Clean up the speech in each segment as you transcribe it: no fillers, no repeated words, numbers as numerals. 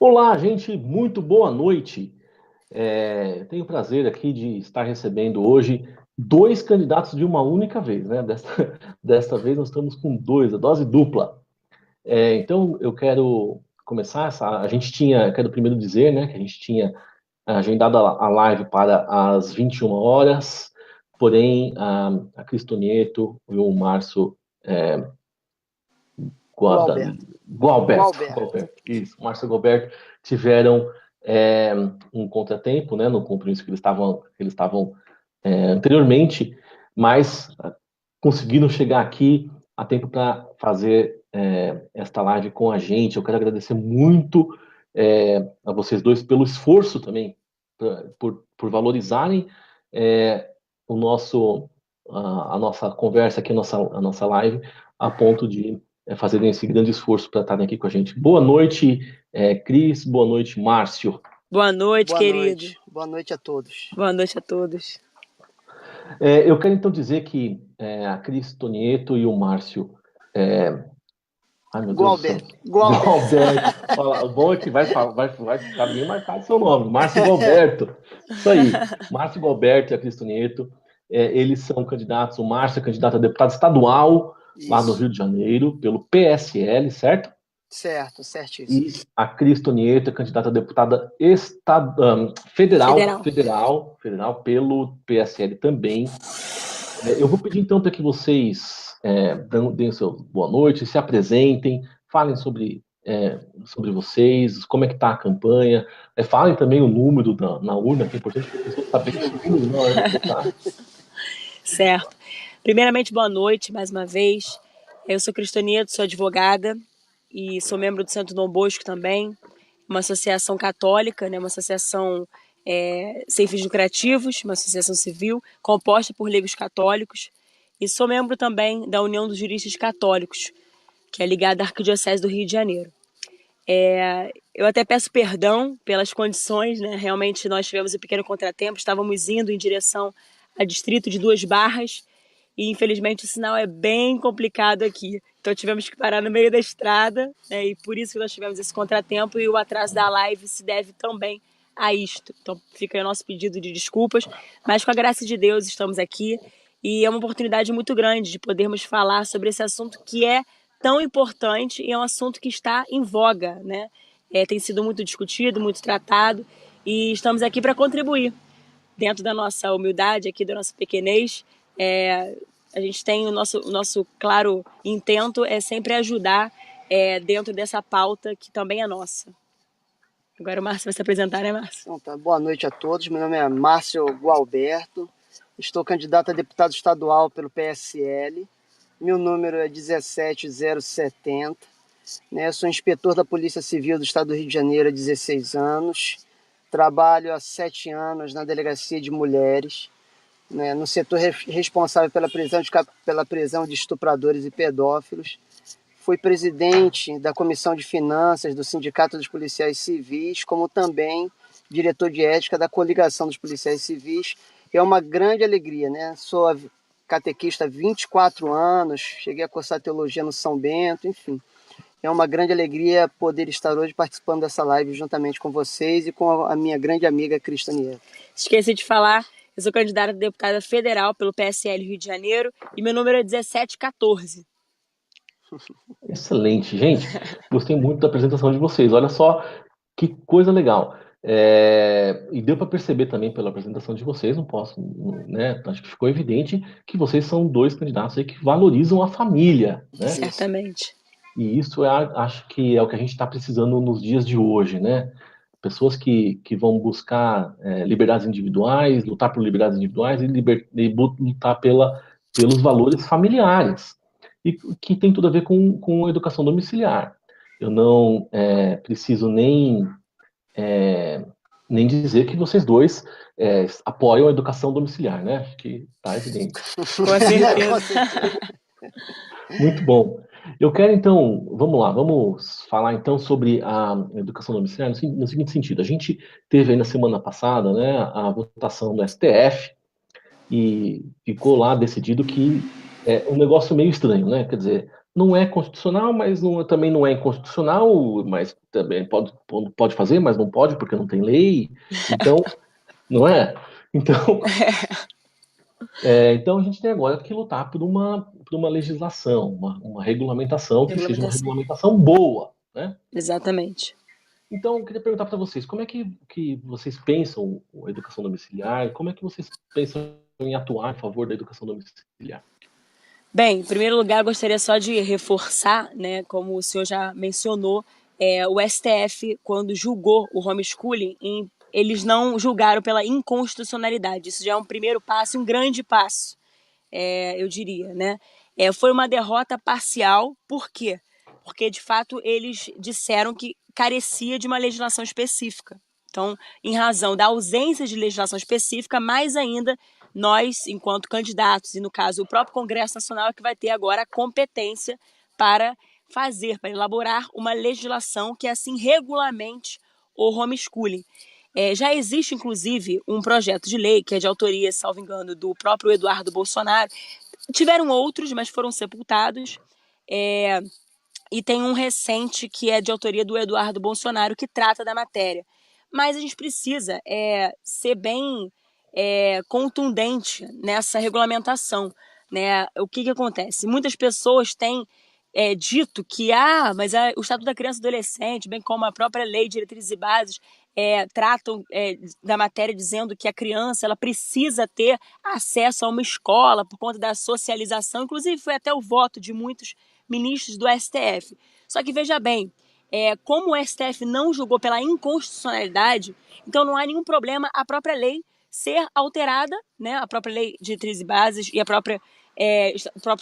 Olá, gente, muito boa noite. Tenho o prazer aqui de estar recebendo hoje dois candidatos de uma única vez, né? Desta vez nós estamos com dois, a dose dupla. Então eu quero começar a gente tinha, quero primeiro dizer, né, que a gente tinha agendado a live para as 21 horas, porém a Cristonieto e o Márcio Guada- Gualberto. Gualberto, isso, Márcio Gualberto tiveram é, um contratempo, né, no compromisso que eles estavam anteriormente, mas conseguiram chegar aqui a tempo para fazer esta live com a gente. Eu quero agradecer muito a vocês dois pelo esforço também, por valorizarem é, o nosso a nossa conversa aqui, a nossa live, a ponto de fazerem esse grande esforço para estarem aqui com a gente. Boa noite, Cris. Boa noite, Márcio. Boa noite, Boa querido. noite. Boa noite a todos. Boa noite a todos. Eu quero então dizer que a Cris Tonieto e o Márcio. Ai, meu Deus do céu. Gualberto. O bom é que vai ficar bem marcado seu nome, Márcio Gualberto. Isso aí. Márcio Gualberto e a Cris Tonieto. Eles são candidatos. O Márcio é candidato a deputado estadual lá no Isso. Rio de Janeiro, pelo PSL, certo? Certo, certíssimo. E a Cris Tonieto é candidata a deputada federal pelo PSL também. Eu vou pedir então para que vocês deem o seu boa noite, se apresentem, falem sobre vocês, como é que está a campanha, falem também o número na urna, que é importante para as pessoas saberem o número na hora de votar. Certo. Primeiramente, boa noite mais uma vez. Eu sou Cristonieto, sou advogada e sou membro do Centro Dom Bosco também, uma associação católica, né, uma associação sem fins lucrativos, uma associação civil composta por leigos católicos, e sou membro também da União dos Juristas Católicos, que é ligada à Arquidiocese do Rio de Janeiro. Eu até peço perdão pelas condições, né? Realmente nós tivemos um pequeno contratempo, estávamos indo em direção a distrito de Duas Barras e infelizmente o sinal é bem complicado aqui. Então tivemos que parar no meio da estrada, né? E por isso que nós tivemos esse contratempo, e o atraso da live se deve também a isto. Então fica aí o nosso pedido de desculpas, mas com a graça de Deus estamos aqui e é uma oportunidade muito grande de podermos falar sobre esse assunto que é tão importante e é um assunto que está em voga, né? Tem sido muito discutido, muito tratado, e estamos aqui para contribuir. Dentro da nossa humildade, aqui do nosso pequenez, a gente tem o nosso claro intento é sempre ajudar dentro dessa pauta que também é nossa. Agora o Márcio vai se apresentar, né, Márcio? Então, tá. Boa noite a todos. Meu nome é Márcio Gualberto. Estou candidato a deputado estadual pelo PSL. Meu número é 17070. Né? Sou inspetor da Polícia Civil do Estado do Rio de Janeiro há 16 anos. Trabalho há 7 anos na Delegacia de Mulheres, né, no setor responsável pela prisão de estupradores e pedófilos. Fui presidente da Comissão de Finanças do Sindicato dos Policiais Civis, como também diretor de ética da Coligação dos Policiais Civis. É uma grande alegria, né? Sou catequista há 24 anos, cheguei a cursar teologia no São Bento, enfim. É uma grande alegria poder estar hoje participando dessa live juntamente com vocês e com a minha grande amiga Cristonieto. Esqueci de falar, eu sou candidata a deputada federal pelo PSL Rio de Janeiro e meu número é 1714. Excelente, gente. Gostei muito da apresentação de vocês. Olha só que coisa legal. E deu para perceber também pela apresentação de vocês, não posso, né? Acho que ficou evidente que vocês são dois candidatos aí que valorizam a família, né? Certamente. E isso acho que é o que a gente está precisando nos dias de hoje, né? Pessoas que vão buscar liberdades individuais, lutar por liberdades individuais e lutar pelos valores familiares. E que tem tudo a ver com educação domiciliar. Eu não preciso nem dizer que vocês dois apoiam a educação domiciliar, né? Acho que está evidente. Com certeza. Muito bom. Eu quero então, vamos falar então sobre a educação domiciliar no seguinte sentido. A gente teve aí na semana passada, né, a votação do STF e ficou lá decidido que é um negócio meio estranho, né? Quer dizer, não é constitucional, mas também não é inconstitucional, mas também pode fazer, mas não pode porque não tem lei. Então, não é? Então, então a gente tem agora que lutar por uma legislação, uma regulamentação que seja uma Regulamentação. regulamentação boa, né? Exatamente. Então, eu queria perguntar para vocês, como é que vocês pensam a educação domiciliar? Como é que vocês pensam em atuar em favor da educação domiciliar? Bem, em primeiro lugar, eu gostaria só de reforçar, né, como o senhor já mencionou, o STF, quando julgou o homeschooling, eles não julgaram pela inconstitucionalidade. Isso já é um primeiro passo, um grande passo, eu diria, né? Foi uma derrota parcial, por quê? Porque, de fato, eles disseram que carecia de uma legislação específica. Então, em razão da ausência de legislação específica, mais ainda, nós, enquanto candidatos, e no caso o próprio Congresso Nacional, é que vai ter agora a competência para para elaborar uma legislação que assim regulamente o homeschooling. Já existe, inclusive, um projeto de lei que é de autoria, salvo engano, do próprio Eduardo Bolsonaro. Tiveram outros, mas foram sepultados. E tem um recente que é de autoria do Eduardo Bolsonaro, que trata da matéria. Mas a gente precisa ser bem contundente nessa regulamentação. Né? O que acontece? Muitas pessoas têm dito que mas o Estatuto da Criança e do Adolescente, bem como a própria Lei de Diretrizes e Bases, tratam da matéria dizendo que a criança ela precisa ter acesso a uma escola por conta da socialização. Inclusive, foi até o voto de muitos ministros do STF. Só que veja bem, como o STF não julgou pela inconstitucionalidade, então não há nenhum problema a própria lei ser alterada, né? A própria lei de diretrizes e bases e o próprio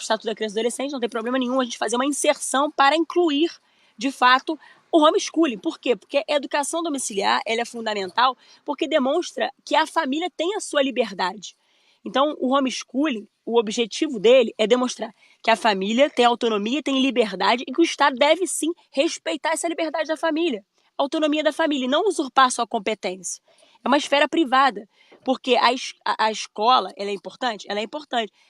Estatuto da Criança e do Adolescente, não tem problema nenhum a gente fazer uma inserção para incluir, de fato, o homeschooling. Por quê? Porque a educação domiciliar ela é fundamental porque demonstra que a família tem a sua liberdade. Então, o homeschooling, o objetivo dele é demonstrar que a família tem autonomia, tem liberdade e que o Estado deve sim respeitar essa liberdade da família, a autonomia da família, e não usurpar sua competência. É uma esfera privada, porque a escola ela é importante,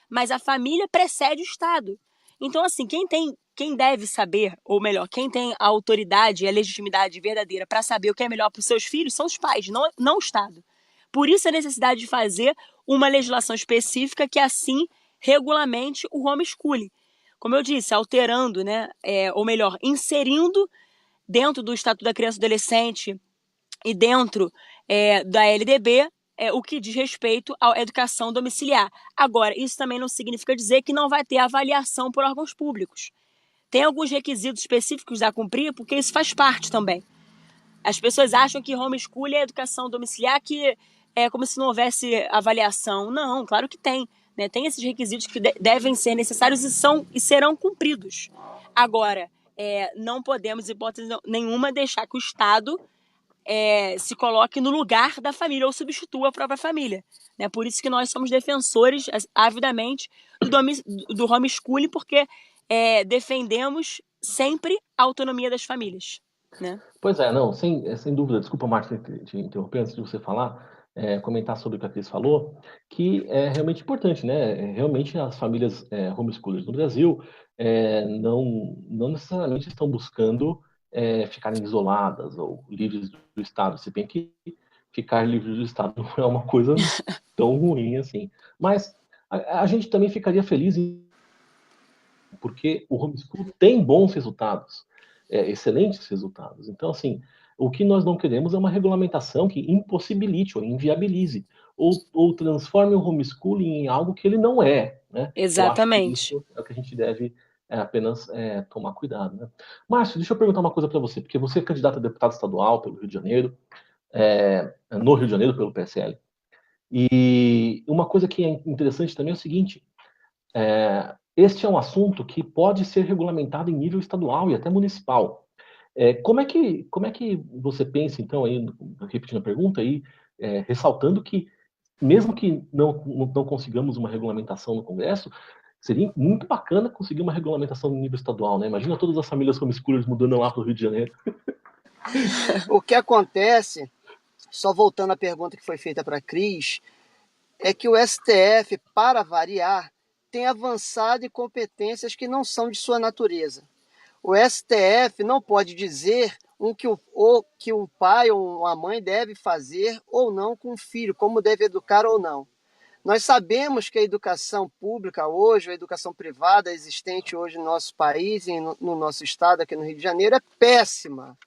mas a família precede o Estado. Então, assim, quem deve saber, ou melhor, quem tem a autoridade e a legitimidade verdadeira para saber o que é melhor para os seus filhos são os pais, não o Estado. Por isso a necessidade de fazer uma legislação específica que assim regulamente o homeschooling. Como eu disse, alterando, né, ou melhor, inserindo dentro do Estatuto da Criança e do Adolescente e dentro da LDB o que diz respeito à educação domiciliar. Agora, isso também não significa dizer que não vai ter avaliação por órgãos públicos. Tem alguns requisitos específicos a cumprir, porque isso faz parte também. As pessoas acham que homeschooling é educação domiciliar, que é como se não houvesse avaliação. Não, claro que tem. Né? Tem esses requisitos que devem ser necessários e serão cumpridos. Agora, não podemos, em hipótese nenhuma, deixar que o Estado se coloque no lugar da família ou substitua a própria família. Né? Por isso que nós somos defensores, avidamente, do homeschooling, porque defendemos sempre a autonomia das famílias. Né? Pois é, não, sem dúvida. Desculpa, Márcio, te interromper antes de você falar, comentar sobre o que a Cris falou, que é realmente importante, né? Realmente as famílias homeschoolers no Brasil não necessariamente estão buscando ficarem isoladas ou livres do Estado. Se bem que ficar livre do Estado não é uma coisa tão ruim assim. Mas a gente também ficaria feliz porque o homeschool tem bons resultados, excelentes resultados. Então, assim, o que nós não queremos é uma regulamentação que impossibilite ou inviabilize, ou transforme o homeschooling em algo que ele não é. Né? Eu acho que Exatamente. isso é o que a gente deve apenas tomar cuidado. Né? Márcio, deixa eu perguntar uma coisa para você, porque você é candidato a deputado estadual pelo Rio de Janeiro, no Rio de Janeiro pelo PSL, e uma coisa que é interessante também é o seguinte, este é um assunto que pode ser regulamentado em nível estadual e até municipal. Como é que você pensa, então, aí, repetindo a pergunta, aí, ressaltando que, mesmo que não consigamos uma regulamentação no Congresso, seria muito bacana conseguir uma regulamentação no nível estadual, né? Imagina todas as famílias homeschoolers mudando lá para o Rio de Janeiro. O que acontece, só voltando à pergunta que foi feita para a Cris, é que o STF, para variar, tem avançado em competências que não são de sua natureza. O STF não pode dizer que um pai ou uma mãe deve fazer ou não com o filho, como deve educar ou não. Nós sabemos que a educação pública hoje, a educação privada existente hoje no nosso país e no nosso estado, aqui no Rio de Janeiro, é péssima.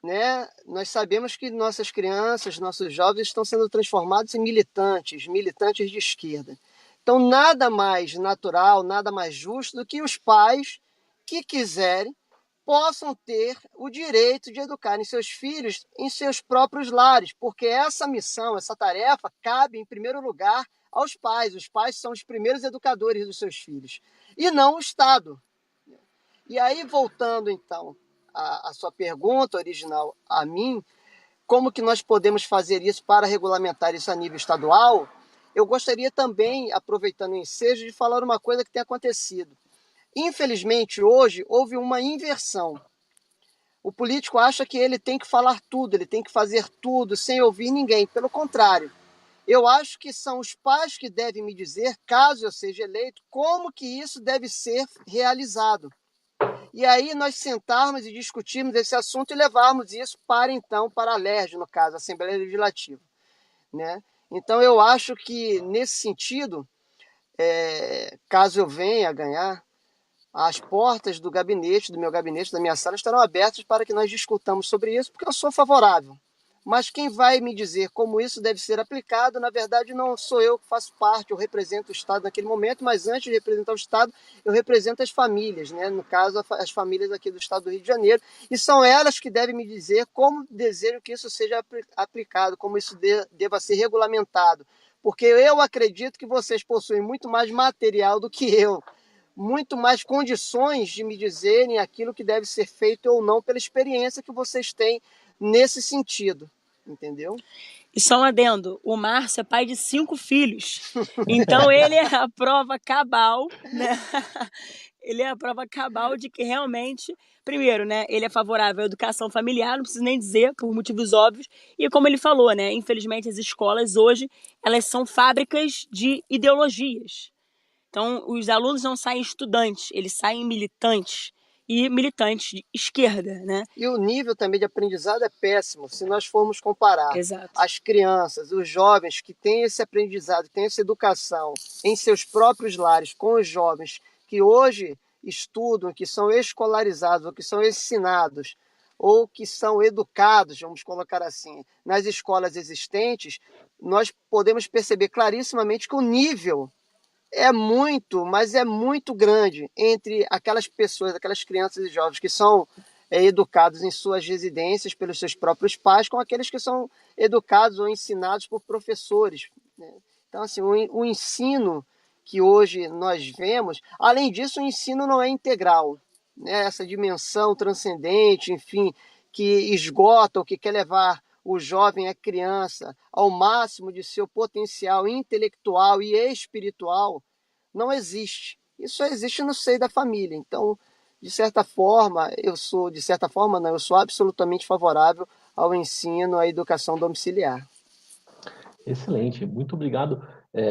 Né? Nós sabemos que nossas crianças, nossos jovens estão sendo transformados em militantes de esquerda. Então, nada mais natural, nada mais justo do que os pais que quiserem possam ter o direito de educarem seus filhos em seus próprios lares, porque essa missão, essa tarefa, cabe, em primeiro lugar, aos pais. Os pais são os primeiros educadores dos seus filhos, e não o Estado. E aí, voltando, então, a sua pergunta original a mim, como que nós podemos fazer isso para regulamentar isso a nível estadual? Eu gostaria também, aproveitando o ensejo, de falar uma coisa que tem acontecido. Infelizmente, hoje, houve uma inversão. O político acha que ele tem que falar tudo, ele tem que fazer tudo, sem ouvir ninguém. Pelo contrário, eu acho que são os pais que devem me dizer, caso eu seja eleito, como que isso deve ser realizado. E aí nós sentarmos e discutirmos esse assunto e levarmos isso então, para a LERJ, no caso, a Assembleia Legislativa. Né? Então, eu acho que, nesse sentido, caso eu venha a ganhar, as portas do meu gabinete, da minha sala, estarão abertas para que nós discutamos sobre isso, porque eu sou favorável. Mas quem vai me dizer como isso deve ser aplicado, na verdade, não sou eu que faço parte, eu represento o Estado naquele momento, mas antes de representar o Estado, eu represento as famílias, né? No caso, as famílias aqui do Estado do Rio de Janeiro, e são elas que devem me dizer como desejam que isso seja aplicado, como isso deva ser regulamentado. Porque eu acredito que vocês possuem muito mais material do que eu, muito mais condições de me dizerem aquilo que deve ser feito ou não pela experiência que vocês têm nesse sentido, entendeu? E só um adendo, o Márcio é pai de 5 filhos, então ele é a prova cabal, né? Ele é a prova cabal de que realmente, primeiro, né, ele é favorável à educação familiar, não preciso nem dizer, por motivos óbvios, e como ele falou, né, infelizmente as escolas hoje, elas são fábricas de ideologias. Então, os alunos não saem estudantes, eles saem militantes, e militantes de esquerda, né? E o nível também de aprendizado é péssimo, se nós formos comparar. Exato. As crianças, os jovens que têm esse aprendizado, que têm essa educação em seus próprios lares, com os jovens que hoje estudam, que são escolarizados, ou que são ensinados, ou que são educados, vamos colocar assim, nas escolas existentes, nós podemos perceber clarissimamente que o nível é muito, mas é muito grande entre aquelas pessoas, aquelas crianças e jovens que são educados em suas residências pelos seus próprios pais, com aqueles que são educados ou ensinados por professores. Né? Então, assim, o ensino que hoje nós vemos, além disso, o ensino não é integral. Né? Essa dimensão transcendente, enfim, que esgota ou que quer levar o jovem, a criança, ao máximo de seu potencial intelectual e espiritual, não existe. Isso só existe no seio da família. Então, de certa forma, eu sou absolutamente favorável ao ensino, à educação domiciliar. Excelente, muito obrigado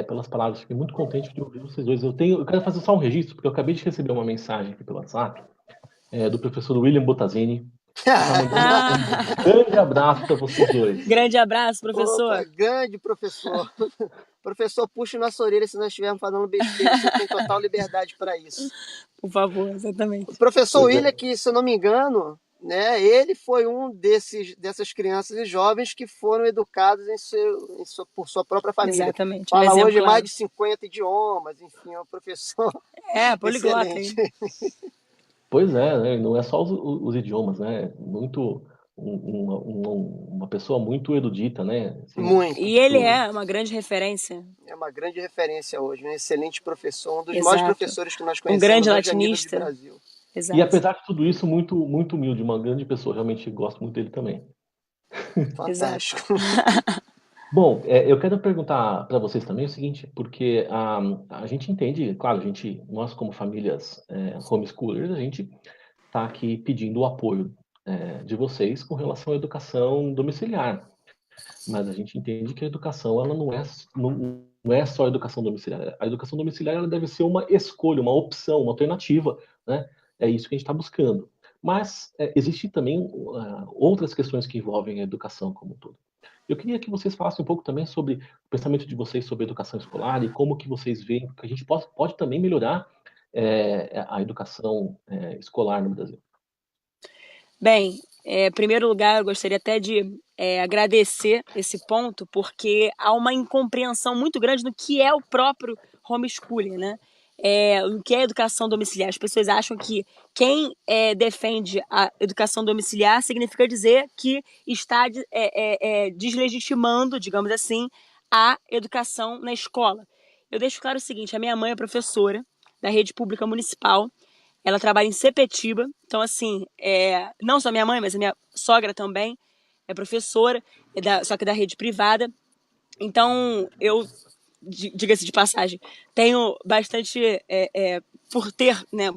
pelas palavras. Fiquei muito contente de ouvir vocês dois. Eu quero fazer só um registro, porque eu acabei de receber uma mensagem aqui pelo WhatsApp do professor William Bottazini. Tá mandando um grande abraço para vocês dois. Grande abraço, professor. Opa, grande professor. Professor, puxe nossa orelha se nós estivermos falando besteira. Você tem total liberdade para isso. Por favor, exatamente. O professor William, que, se eu não me engano, né, ele foi um dessas crianças e jovens que foram educados por sua própria família. Exatamente. Fala hoje mais de 50 idiomas, enfim, é um professor poliglota. Pois é, né? Não é só os idiomas, né? Uma pessoa muito erudita, né? Assim, muito. E ele é uma grande referência. É uma grande referência hoje, um excelente professor, um dos maiores professores que nós conhecemos um grande hoje a nível latinista. de Brasil. Exato. E apesar de tudo isso, muito, muito humilde, uma grande pessoa. Realmente gosto muito dele também. Fantástico. Bom, eu quero perguntar para vocês também o seguinte, porque a gente entende, claro, nós como famílias homeschoolers, a gente está aqui pedindo o apoio de vocês com relação à educação domiciliar. Mas a gente entende que a educação ela não é só a educação domiciliar. A educação domiciliar ela deve ser uma escolha, uma opção, uma alternativa, né? É isso que a gente está buscando. Mas existem também outras questões que envolvem a educação como um todo. Eu queria que vocês falassem um pouco também sobre o pensamento de vocês sobre a educação escolar e como que vocês veem que a gente pode também melhorar a educação escolar no Brasil. Bem, em primeiro lugar, eu gostaria até de agradecer esse ponto, porque há uma incompreensão muito grande no que é o próprio homeschooling, né? O que é educação domiciliar. As pessoas acham que quem defende a educação domiciliar significa dizer que está deslegitimando, digamos assim, a educação na escola. Eu deixo claro o seguinte: a minha mãe é professora da rede pública municipal. Ela trabalha em Sepetiba, então assim, não só minha mãe, mas a minha sogra também é professora, só que da rede privada. Então eu, diga-se de passagem, tenho bastante,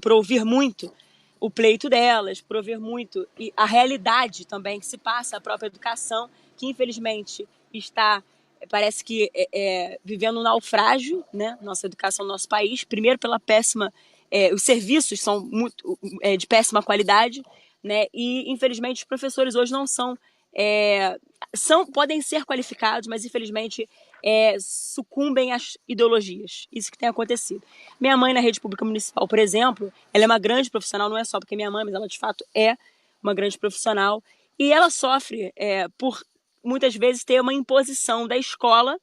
por ouvir muito o pleito delas, por ouvir muito e a realidade também que se passa a própria educação, que infelizmente está, parece que vivendo um naufrágio, né? Nossa educação no nosso país, primeiro pela péssima, os serviços são muito de péssima qualidade, né? E infelizmente os professores hoje não podem ser qualificados, mas infelizmente sucumbem às ideologias. Isso que tem acontecido. Minha mãe na rede pública municipal, por exemplo, ela é uma grande profissional, não é só porque é minha mãe, mas ela de fato é uma grande profissional, e ela sofre por muitas vezes ter uma imposição da escola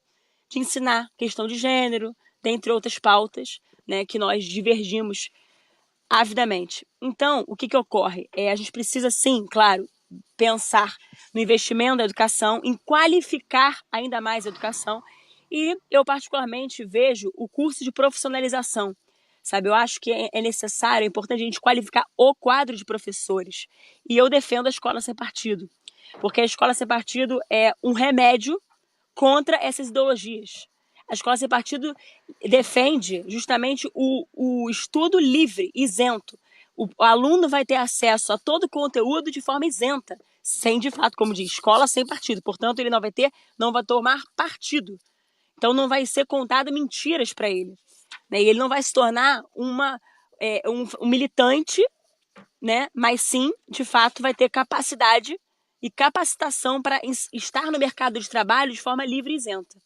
de ensinar questão de gênero, dentre outras pautas, né, que nós divergimos avidamente. Então, o que ocorre? A gente precisa, sim, claro, pensar no investimento da educação, em qualificar ainda mais a educação, e eu particularmente vejo o curso de profissionalização, sabe? Eu acho que é necessário, é importante a gente qualificar o quadro de professores, e eu defendo a escola sem partido, porque a escola sem partido é um remédio contra essas ideologias. A escola sem partido defende justamente o estudo livre, isento. O aluno vai ter acesso a todo o conteúdo de forma isenta, sem, de fato, como diz, escola sem partido. Portanto, ele não vai tomar partido. Então, não vai ser contada mentiras para ele, né? E ele não vai se tornar um militante, né? Mas sim, de fato, vai ter capacidade e capacitação para estar no mercado de trabalho de forma livre e isenta,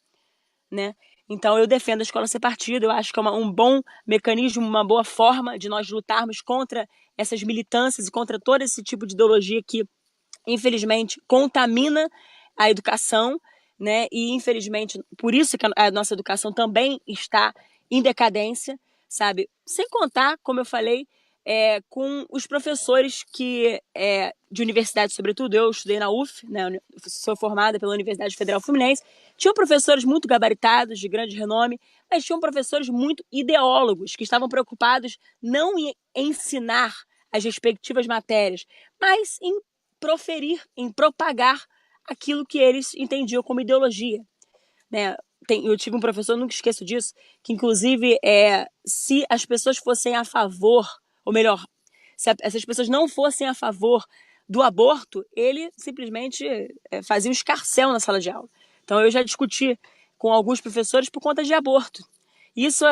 né? Então eu defendo a escola sem partido, eu acho que é um bom mecanismo, uma boa forma de nós lutarmos contra essas militâncias e contra todo esse tipo de ideologia que, infelizmente, contamina a educação, né? E, infelizmente, por isso que a nossa educação também está em decadência, sabe? Sem contar, como eu falei, com os professores de universidade, sobretudo, eu estudei na UF, né? Sou formada pela Universidade Federal Fluminense. Tinham professores muito gabaritados, de grande renome, mas tinham professores muito ideólogos, que estavam preocupados não em ensinar as respectivas matérias, mas em proferir, em propagar aquilo que eles entendiam como ideologia, né? Eu tive um professor, nunca esqueço disso, que inclusive se as pessoas fossem a favor, ou melhor, se essas pessoas não fossem a favor do aborto, ele simplesmente fazia um escarcéu na sala de aula. Então eu já discuti com alguns professores por conta de aborto. Isso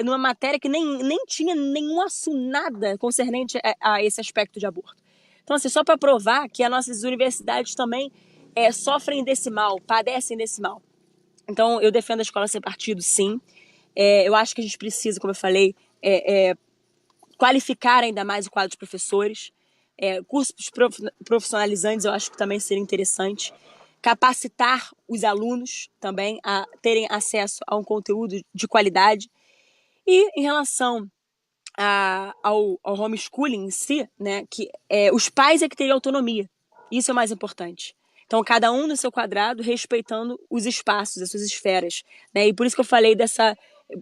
numa matéria que nem tinha nenhum nada concernente a esse aspecto de aborto. Então, assim, só para provar que as nossas universidades também sofrem desse mal, padecem desse mal. Então, eu defendo a escola sem partido, sim. Eu acho que a gente precisa, como eu falei, qualificar ainda mais o quadro de professores. Cursos profissionalizantes eu acho que também seria interessante. Capacitar os alunos também a terem acesso a um conteúdo de qualidade. E em relação ao homeschooling em si, né, que os pais que teriam autonomia. Isso é o mais importante. Então, cada um no seu quadrado, respeitando os espaços, as suas esferas, né? E por isso que eu falei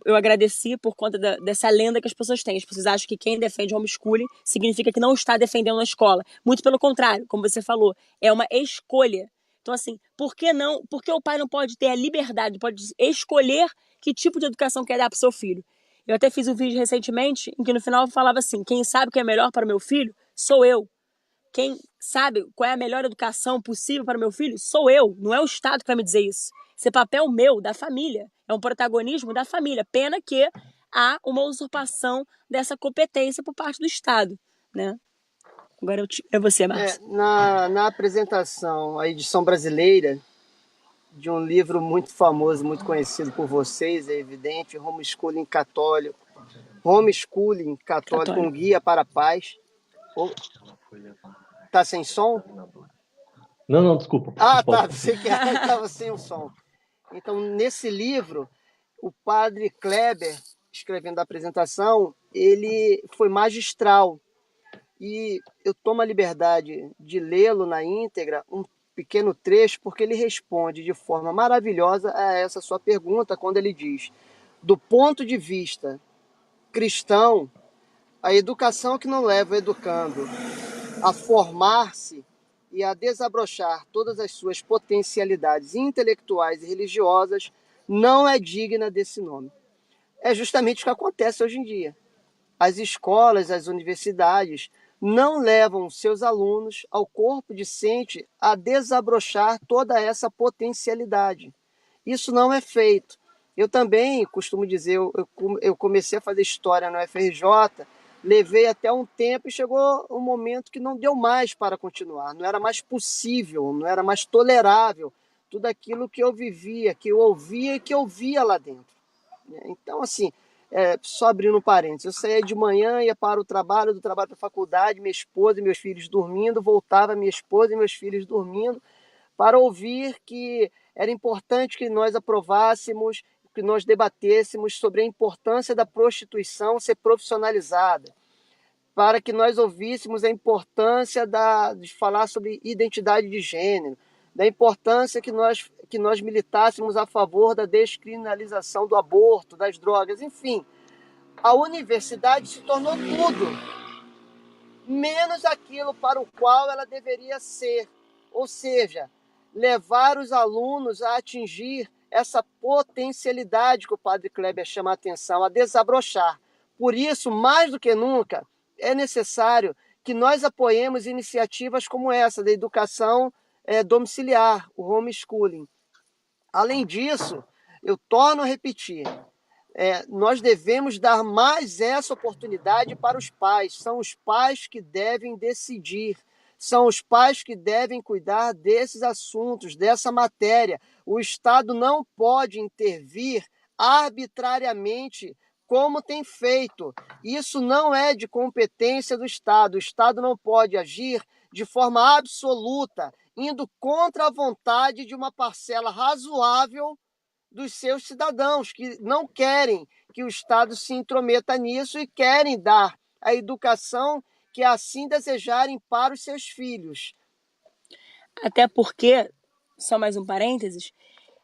eu agradeci por conta dessa lenda que as pessoas têm. As pessoas acham que quem defende homeschooling significa que não está defendendo a escola. Muito pelo contrário, como você falou, é uma escolha. Então, assim, por que não? Por que o pai não pode ter a liberdade, pode escolher que tipo de educação quer dar para o seu filho? Eu até fiz um vídeo recentemente em que no final eu falava assim: quem sabe o que é melhor para o meu filho sou eu. quem sabe qual é a melhor educação possível para o meu filho sou eu, não é o Estado que vai me dizer isso. Esse é papel meu, da família, é um protagonismo da família. Pena que há uma usurpação dessa competência por parte do Estado, né? Agora é você, Márcio. Na apresentação, a edição brasileira de um livro muito famoso, muito conhecido por vocês, é evidente, Homeschooling Católico, um guia para a paz. Tá sem som? Não, desculpa. Tá, você que estava sem o som. Então, nesse livro, o padre Kleber, escrevendo a apresentação, ele foi magistral. E eu tomo a liberdade de lê-lo na íntegra, um pequeno trecho, porque ele responde de forma maravilhosa a essa sua pergunta, quando ele diz: do ponto de vista cristão, a educação que não leva o educando a formar-se e a desabrochar todas as suas potencialidades intelectuais e religiosas não é digna desse nome. É justamente o que acontece hoje em dia. As escolas, as universidades não levam seus alunos ao corpo discente a desabrochar toda essa potencialidade. Isso não é feito. Eu também costumo dizer, eu comecei a fazer história no FRJ, levei até um tempo e chegou um momento que não deu mais para continuar. Não era mais possível, não era mais tolerável tudo aquilo que eu vivia, que eu ouvia e que eu via lá dentro. Então, assim, só abrindo um parênteses, eu saía de manhã, ia para o trabalho, do trabalho para a faculdade, minha esposa e meus filhos dormindo, voltava minha esposa e meus filhos dormindo, para ouvir que era importante que nós aprovássemos, que nós debatêssemos sobre a importância da prostituição ser profissionalizada, para que nós ouvíssemos a importância de falar sobre identidade de gênero, da importância que nós militássemos a favor da descriminalização do aborto, das drogas, enfim. A universidade se tornou tudo, menos aquilo para o qual ela deveria ser, ou seja, levar os alunos a atingir essa potencialidade que o padre Kleber chama a atenção, a desabrochar. Por isso, mais do que nunca, é necessário que nós apoiemos iniciativas como essa, da educação domiciliar, o homeschooling. Além disso, eu torno a repetir, nós devemos dar mais essa oportunidade para os pais. São os pais que devem decidir, são os pais que devem cuidar desses assuntos, dessa matéria. O Estado não pode intervir arbitrariamente como tem feito. Isso não é de competência do Estado. O Estado não pode agir de forma absoluta, indo contra a vontade de uma parcela razoável dos seus cidadãos, que não querem que o Estado se intrometa nisso e querem dar a educação que assim desejarem para os seus filhos. Até porque, só mais um parênteses,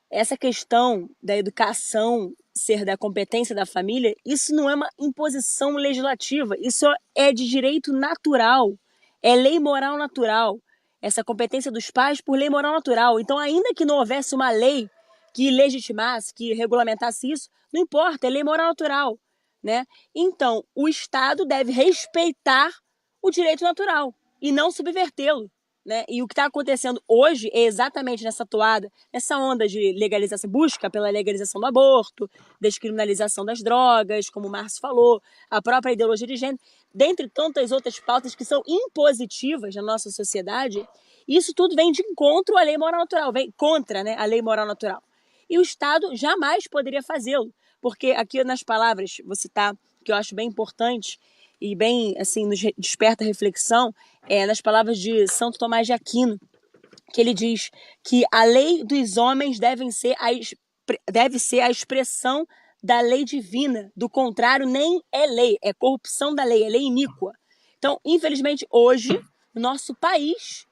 essa questão da educação ser da competência da família, isso não é uma imposição legislativa, isso é de direito natural, é lei moral natural, essa competência dos pais por lei moral natural. Então, ainda que não houvesse uma lei que legitimasse, que regulamentasse isso, não importa, é lei moral natural, né? Então, o Estado deve respeitar o direito natural e não subvertê-lo, né? E o que está acontecendo hoje é exatamente nessa toada, nessa onda de legalização, busca pela legalização do aborto, descriminalização das drogas, como o Márcio falou, a própria ideologia de gênero, dentre tantas outras pautas que são impositivas na nossa sociedade. Isso tudo vem de encontro à lei moral natural, vem contra, né, a lei moral natural. E o Estado jamais poderia fazê-lo, porque aqui nas palavras, vou citar, que eu acho bem importante e bem, assim, nos desperta reflexão, nas palavras de Santo Tomás de Aquino, que ele diz que a lei dos homens deve ser a expressão da lei divina, do contrário nem é lei, é corrupção da lei, é lei iníqua. Então, infelizmente, hoje, no nosso país,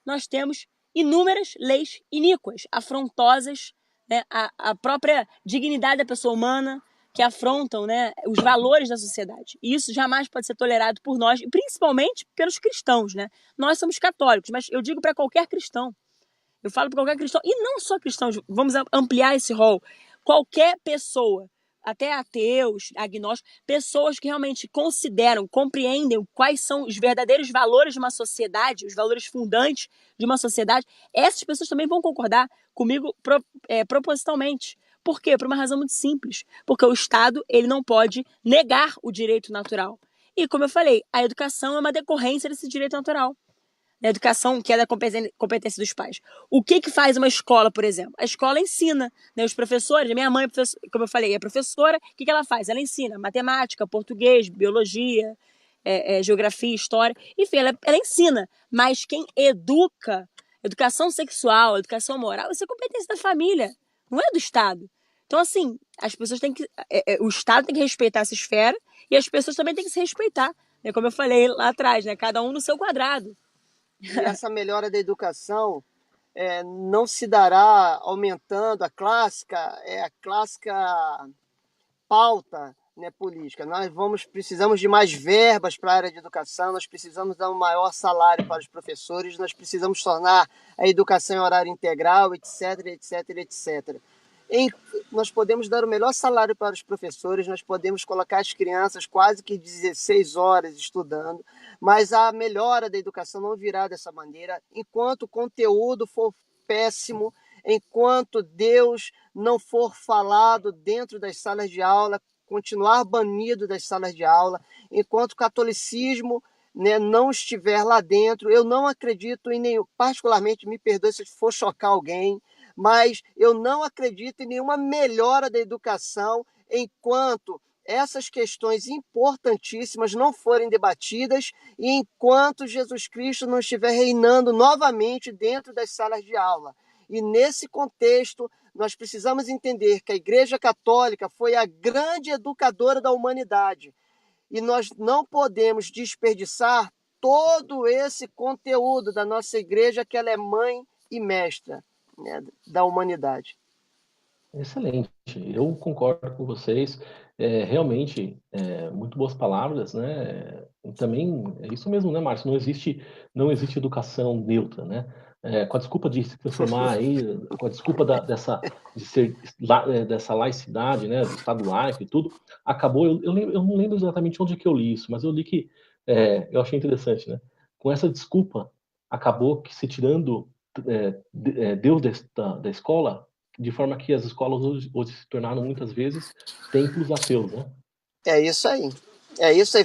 nós temos inúmeras leis iníquas, afrontosas, né, a própria dignidade da pessoa humana, que afrontam, né, os valores da sociedade. E isso jamais pode ser tolerado por nós, e principalmente pelos cristãos, né? Nós somos católicos, mas eu digo para qualquer cristão. Eu falo para qualquer cristão, e não só cristãos, vamos ampliar esse rol. Qualquer pessoa até ateus, agnósticos, pessoas que realmente consideram, compreendem quais são os verdadeiros valores de uma sociedade, os valores fundantes de uma sociedade, essas pessoas também vão concordar comigo propositalmente. Por quê? Por uma razão muito simples. Porque o Estado ele não pode negar o direito natural. E, como eu falei, a educação é uma decorrência desse direito natural. A educação que é da competência dos pais. O que faz uma escola, por exemplo? A escola ensina, né? Os professores, a minha mãe, como eu falei, é professora, o que ela faz? Ela ensina matemática, português, biologia, geografia, história, enfim, ela ensina, mas quem educa, educação sexual, educação moral, isso é competência da família, não é do Estado. Então, assim, as pessoas têm que, o Estado tem que respeitar essa esfera e as pessoas também têm que se respeitar, né? Como eu falei lá atrás, né? Cada um no seu quadrado. E essa melhora da educação não se dará aumentando a clássica pauta, né, política. Precisamos de mais verbas para a área de educação, nós precisamos dar um maior salário para os professores, nós precisamos tornar a educação em horário integral, etc, etc, etc. Nós podemos dar o melhor salário para os professores, nós podemos colocar as crianças quase que 16 horas estudando, mas a melhora da educação não virá dessa maneira enquanto o conteúdo for péssimo, enquanto Deus não for falado dentro das salas de aula, continuar banido das salas de aula, enquanto o catolicismo, né, não estiver lá dentro. Eu não acredito em nenhum, particularmente, me perdoe se for chocar alguém, mas eu não acredito em nenhuma melhora da educação enquanto essas questões importantíssimas não forem debatidas e enquanto Jesus Cristo não estiver reinando novamente dentro das salas de aula. E nesse contexto, nós precisamos entender que a Igreja Católica foi a grande educadora da humanidade e nós não podemos desperdiçar todo esse conteúdo da nossa igreja, que ela é mãe e mestra, né, da humanidade. Excelente, eu concordo com vocês. Realmente, muito boas palavras, né? E também é isso mesmo, né, Márcio? Não existe educação neutra, né? Com a desculpa de se transformar aí, com a desculpa dessa laicidade, né, do Estado laico e tudo, acabou. Eu não lembro exatamente onde que eu li isso, mas eu li que eu achei interessante, né? Com essa desculpa, acabou que se tirando Deus da escola, de forma que as escolas hoje se tornaram muitas vezes templos ateus, né? É isso aí. É isso aí.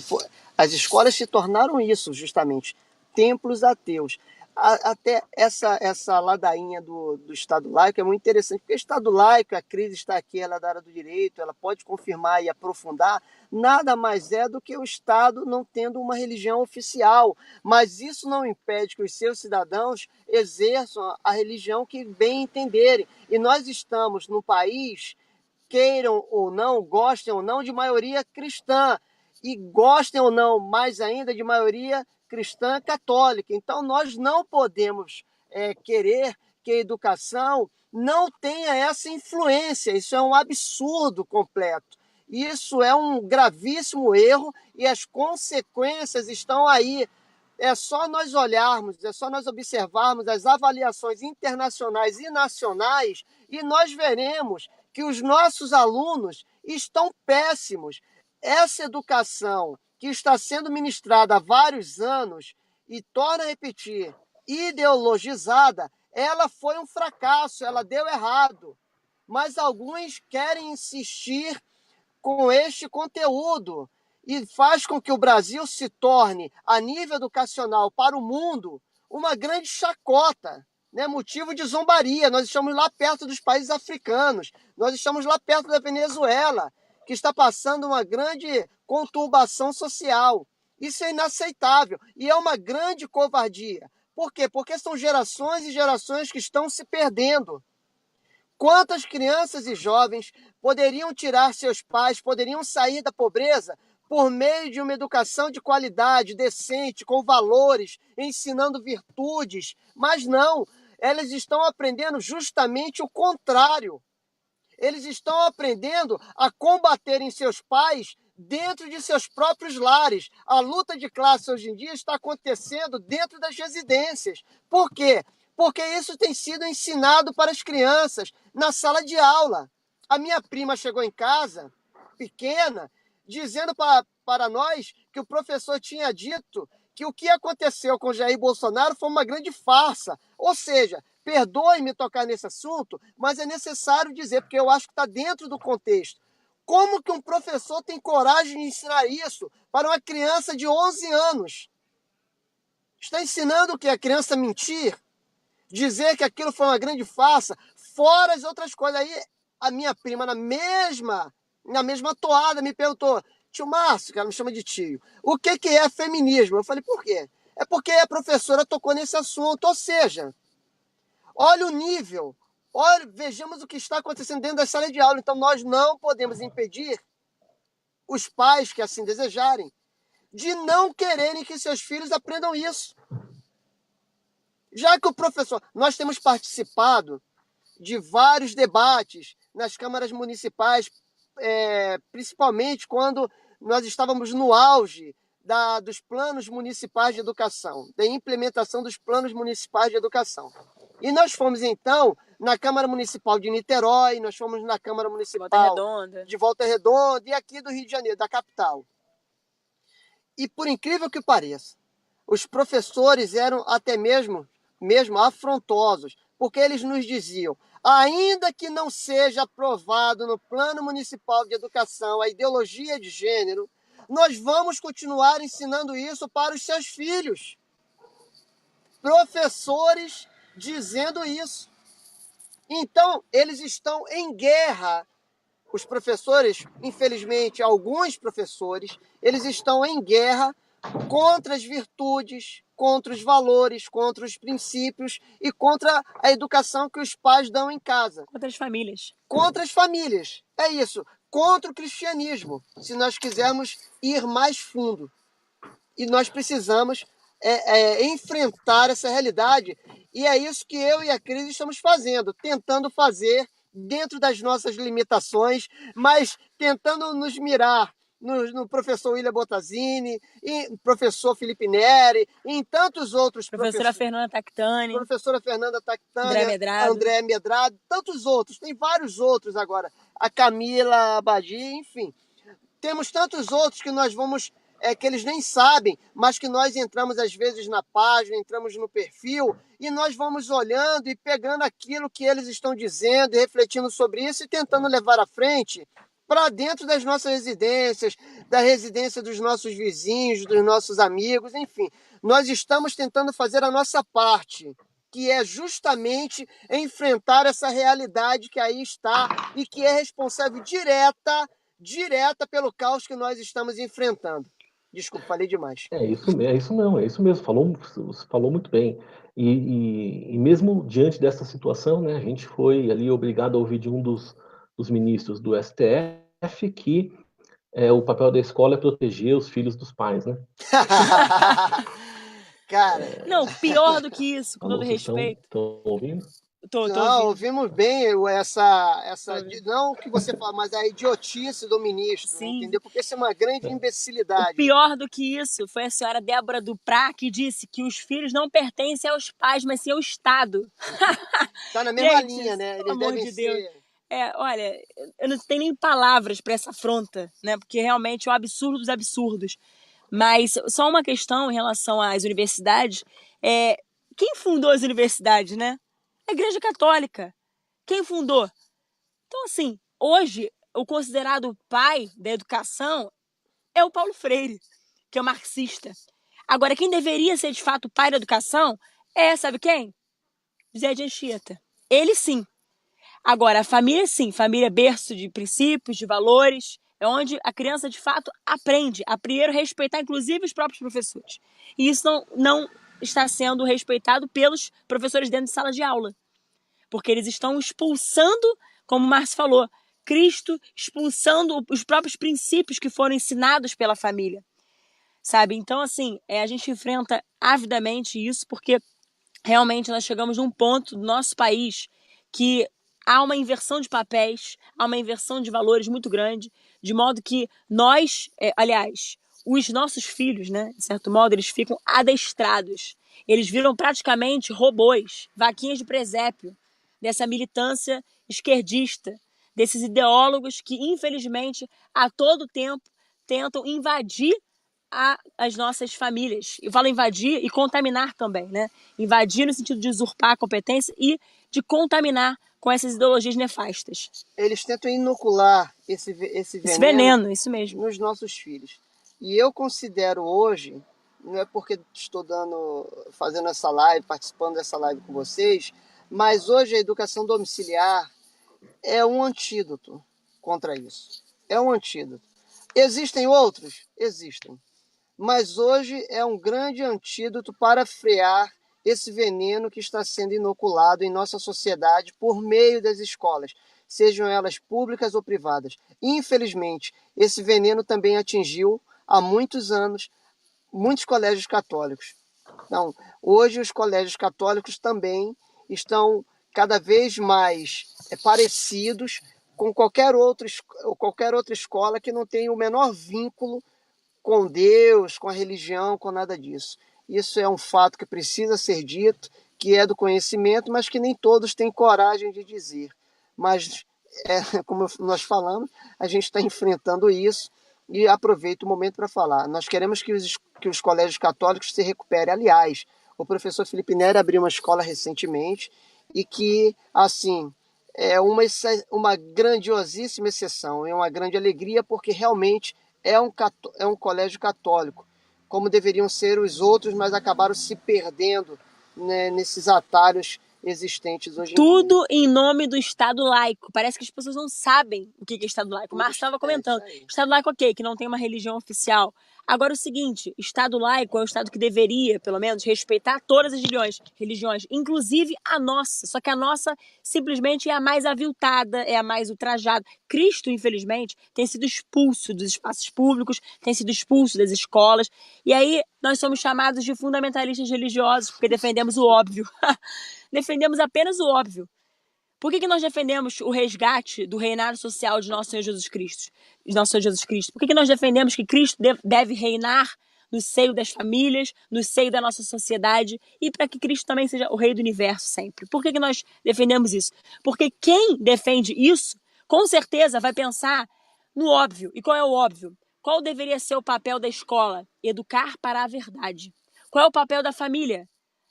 As escolas se tornaram isso, justamente, templos ateus. Até essa ladainha do Estado laico é muito interessante, porque o Estado laico, a crise está aqui, ela é da área do direito, ela pode confirmar e aprofundar, nada mais é do que o Estado não tendo uma religião oficial, mas isso não impede que os seus cidadãos exerçam a religião que bem entenderem. E nós estamos num país, queiram ou não, gostem ou não, de maioria cristã, e gostem ou não, mais ainda, de maioria cristã católica. Então, nós não podemos querer que a educação não tenha essa influência. Isso é um absurdo completo. Isso é um gravíssimo erro e as consequências estão aí. É só nós olharmos, é só nós observarmos as avaliações internacionais e nacionais e nós veremos que os nossos alunos estão péssimos. Essa educação que está sendo ministrada há vários anos, e torna a repetir, ideologizada, ela foi um fracasso, ela deu errado. Mas alguns querem insistir com este conteúdo e faz com que o Brasil se torne, a nível educacional para o mundo, uma grande chacota, né? Motivo de zombaria. Nós estamos lá perto dos países africanos, nós estamos lá perto da Venezuela, que está passando uma grande conturbação social. Isso é inaceitável e é uma grande covardia. Por quê? Porque são gerações e gerações que estão se perdendo. Quantas crianças e jovens poderiam tirar seus pais, poderiam sair da pobreza por meio de uma educação de qualidade, decente, com valores, ensinando virtudes, mas não, elas estão aprendendo justamente o contrário. Eles estão aprendendo a combaterem seus pais dentro de seus próprios lares. A luta de classe hoje em dia está acontecendo dentro das residências. Por quê? Porque isso tem sido ensinado para as crianças na sala de aula. A minha prima chegou em casa pequena, dizendo para nós que o professor tinha dito que o que aconteceu com Jair Bolsonaro foi uma grande farsa. Ou seja, perdoe-me tocar nesse assunto, mas é necessário dizer, porque eu acho que está dentro do contexto. Como que um professor tem coragem de ensinar isso para uma criança de 11 anos? Está ensinando o que? A criança mentir? Dizer que aquilo foi uma grande farsa, fora as outras coisas. Aí a minha prima, na mesma toada, me perguntou: tio Márcio, que ela me chama de tio, o que é feminismo? Eu falei: por quê? É porque a professora tocou nesse assunto. Ou seja, olha o nível, vejamos o que está acontecendo dentro da sala de aula. Então nós não podemos impedir os pais que assim desejarem de não quererem que seus filhos aprendam isso. Já que o professor... Nós temos participado de vários debates nas câmaras municipais, principalmente quando nós estávamos no auge dos planos municipais de educação, da implementação dos planos municipais de educação. E nós fomos, então, na Câmara Municipal de Niterói, nós fomos na Câmara Municipal de Volta Redonda e aqui do Rio de Janeiro, da capital. E, por incrível que pareça, os professores eram até mesmo afrontosos, porque eles nos diziam: ainda que não seja aprovado no Plano Municipal de Educação a ideologia de gênero, nós vamos continuar ensinando isso para os seus filhos. Professores dizendo isso. Então, eles estão em guerra. Os professores, infelizmente, alguns professores, eles estão em guerra contra as virtudes, contra os valores, contra os princípios e contra a educação que os pais dão em casa. Contra as famílias. Contra as famílias. É isso. Contra o cristianismo, se nós quisermos ir mais fundo. E nós precisamos enfrentar essa realidade. E é isso que eu e a Cris estamos fazendo, tentando fazer dentro das nossas limitações, mas tentando nos mirar no professor William Bottazini, e professor Felipe Neri, e em tantos outros professora Fernanda Tactani, André Medrado, tantos outros, tem vários outros agora, a Camila Abadi, enfim. Temos tantos outros que nós vamos, que eles nem sabem, mas que nós entramos às vezes na página, entramos no perfil, e nós vamos olhando e pegando aquilo que eles estão dizendo e refletindo sobre isso e tentando levar à frente para dentro das nossas residências, da residência dos nossos vizinhos, dos nossos amigos, enfim. Nós estamos tentando fazer a nossa parte, que é justamente enfrentar essa realidade que aí está e que é responsável direta pelo caos que nós estamos enfrentando. Desculpa, falei demais. É isso mesmo. Falou muito bem. E mesmo diante dessa situação, né, a gente foi ali obrigado a ouvir de um dos ministros do STF que o papel da escola é proteger os filhos dos pais, né? Cara... Não, pior do que isso, com todo respeito. Estão ouvindo? Tô ouvindo. Ouvimos bem essa não o que você fala, mas a idiotice do ministro, entendeu? Porque isso é uma grande imbecilidade. O pior do que isso foi a senhora Débora Duprá, que disse que os filhos não pertencem aos pais, mas sim ao Estado. Tá na mesma linha, né? Eles devem ser... olha, eu não tenho nem palavras para essa afronta, né? Porque realmente é o absurdo dos absurdos. Mas só uma questão em relação às universidades, quem fundou as universidades, né? A Igreja Católica. Quem fundou? Então, assim, hoje, o considerado pai da educação é o Paulo Freire, que é o marxista. Agora, quem deveria ser, de fato, o pai da educação sabe quem? José de Anchieta. Ele, sim. Agora, a família, sim. Família berço de princípios, de valores. É onde a criança, de fato, aprende a primeiro respeitar, inclusive, os próprios professores. E isso não está sendo respeitado pelos professores dentro de sala de aula. Porque eles estão expulsando, como o Márcio falou, Cristo, expulsando os próprios princípios que foram ensinados pela família. Sabe? Então, assim, a gente enfrenta avidamente isso, porque realmente nós chegamos num ponto do nosso país que há uma inversão de papéis, há uma inversão de valores muito grande, de modo que nós, os nossos filhos, né, de certo modo, eles ficam adestrados. Eles viram praticamente robôs, vaquinhas de presépio, dessa militância esquerdista, desses ideólogos que, infelizmente, a todo tempo tentam invadir as nossas famílias. Eu falo invadir e contaminar também, né? Invadir no sentido de usurpar a competência e de contaminar com essas ideologias nefastas. Eles tentam inocular esse veneno, isso mesmo, nos nossos filhos. E eu considero hoje, não é porque estou fazendo essa live, participando dessa live com vocês, mas hoje a educação domiciliar é um antídoto contra isso. É um antídoto. Existem outros? Existem. Mas hoje é um grande antídoto para frear esse veneno que está sendo inoculado em nossa sociedade por meio das escolas, sejam elas públicas ou privadas. Infelizmente, esse veneno também atingiu, há muitos anos, muitos colégios católicos. Então, hoje os colégios católicos também estão cada vez mais parecidos com qualquer outra escola que não tenha o menor vínculo com Deus, com a religião, com nada disso. Isso é um fato que precisa ser dito, que é do conhecimento, mas que nem todos têm coragem de dizer. Mas, como nós falamos, a gente está enfrentando isso e aproveito o momento para falar. Nós queremos que os colégios católicos se recuperem. Aliás, o professor Felipe Neri abriu uma escola recentemente e que, assim, é uma grandiosíssima exceção, é uma grande alegria, porque realmente é um colégio católico, como deveriam ser os outros, mas acabaram se perdendo, né, nesses atalhos existentes hoje em dia. Tudo em nome do Estado laico. Parece que as pessoas não sabem o que é Estado laico. O Márcio estava comentando. Estado laico, ok, que não tem uma religião oficial. Agora, o seguinte, Estado laico é o Estado que deveria, pelo menos, respeitar todas as religiões, inclusive a nossa. Só que a nossa, simplesmente, é a mais aviltada, é a mais ultrajada. Cristo, infelizmente, tem sido expulso dos espaços públicos, tem sido expulso das escolas. E aí, nós somos chamados de fundamentalistas religiosos, porque defendemos o óbvio. Defendemos apenas o óbvio. Por que nós defendemos o resgate do reinado social de nosso Senhor Jesus Cristo? Por que nós defendemos que Cristo deve reinar no seio das famílias, no seio da nossa sociedade e para que Cristo também seja o rei do universo sempre? Por que nós defendemos isso? Porque quem defende isso, com certeza vai pensar no óbvio. E qual é o óbvio? Qual deveria ser o papel da escola? Educar para a verdade. Qual é o papel da família?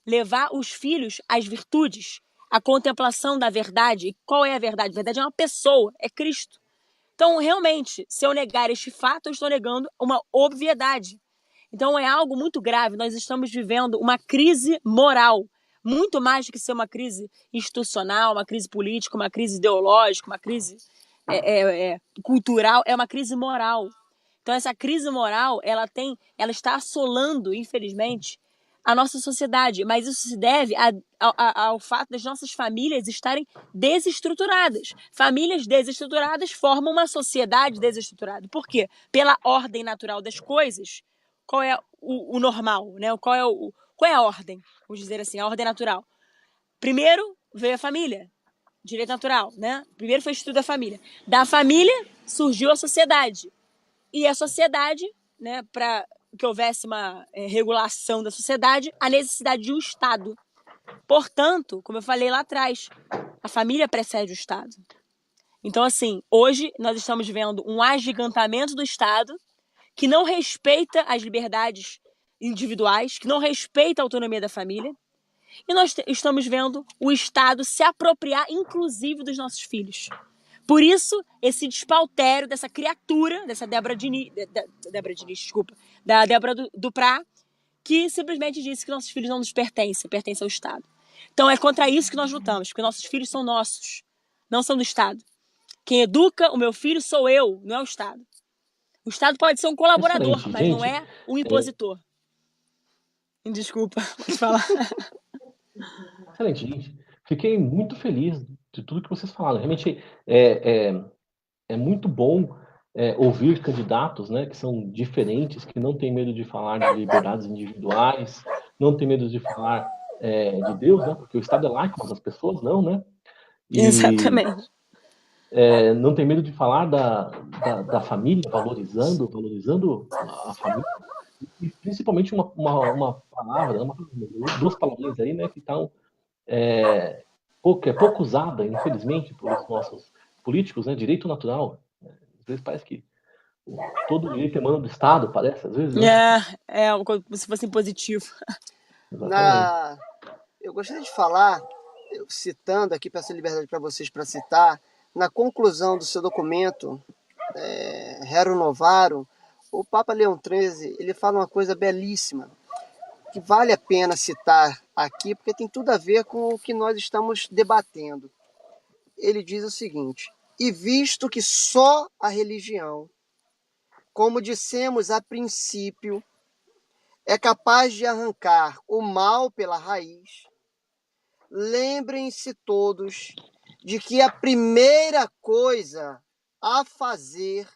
Levar os filhos às virtudes, à contemplação da verdade. E qual é a verdade? A verdade é uma pessoa, é Cristo. Então, realmente, se eu negar este fato, eu estou negando uma obviedade. Então, é algo muito grave. Nós estamos vivendo uma crise moral, muito mais do que ser uma crise institucional, uma crise política, uma crise ideológica, uma crise cultural, é uma crise moral. Então, essa crise moral, ela está assolando, infelizmente, a nossa sociedade, mas isso se deve ao fato das nossas famílias estarem desestruturadas. Famílias desestruturadas formam uma sociedade desestruturada. Por quê? Pela ordem natural das coisas. Qual é o normal, né? Qual é a ordem? Vamos dizer assim, a ordem natural. Primeiro veio a família, direito natural, né? Primeiro foi o estudo da família. Da família surgiu a sociedade. E a sociedade, né, para que houvesse uma regulação da sociedade, a necessidade de um Estado. Portanto, como eu falei lá atrás, a família precede o Estado. Então, assim, hoje nós estamos vendo um agigantamento do Estado que não respeita as liberdades individuais, que não respeita a autonomia da família, e nós estamos vendo o Estado se apropriar, inclusive, dos nossos filhos. Por isso, esse despautério dessa criatura, dessa da Débora Duprá, que simplesmente disse que nossos filhos não nos pertencem ao Estado. Então é contra isso que nós lutamos, porque nossos filhos são nossos, não são do Estado. Quem educa o meu filho sou eu, não é o Estado. O Estado pode ser um colaborador, Excelente, mas gente, não é um impositor. Desculpa, pode falar. Excelente, gente. Fiquei muito feliz de tudo que vocês falaram. Realmente é muito bom ouvir candidatos, né, que são diferentes, que não têm medo de falar de liberdades individuais, não têm medo de falar de Deus, né, porque o Estado é laico, mas as pessoas não, né? E, exatamente. Não tem medo de falar da família, valorizando a família. E principalmente uma palavra, duas palavrinhas aí, né, que estão pouco usada, infelizmente, pelos nossos políticos, né? Direito natural. Né? Às vezes parece que todo direito emana do Estado, parece, às vezes, né? Como se fosse impositivo. Exatamente. Eu gostaria de falar, citando aqui, peço liberdade para vocês para citar, na conclusão do seu documento, Rerum Novarum, o Papa Leão XIII, ele fala uma coisa belíssima, que vale a pena citar aqui, porque tem tudo a ver com o que nós estamos debatendo. Ele diz o seguinte: e visto que só a religião, como dissemos a princípio, é capaz de arrancar o mal pela raiz, lembrem-se todos de que a primeira coisa a fazer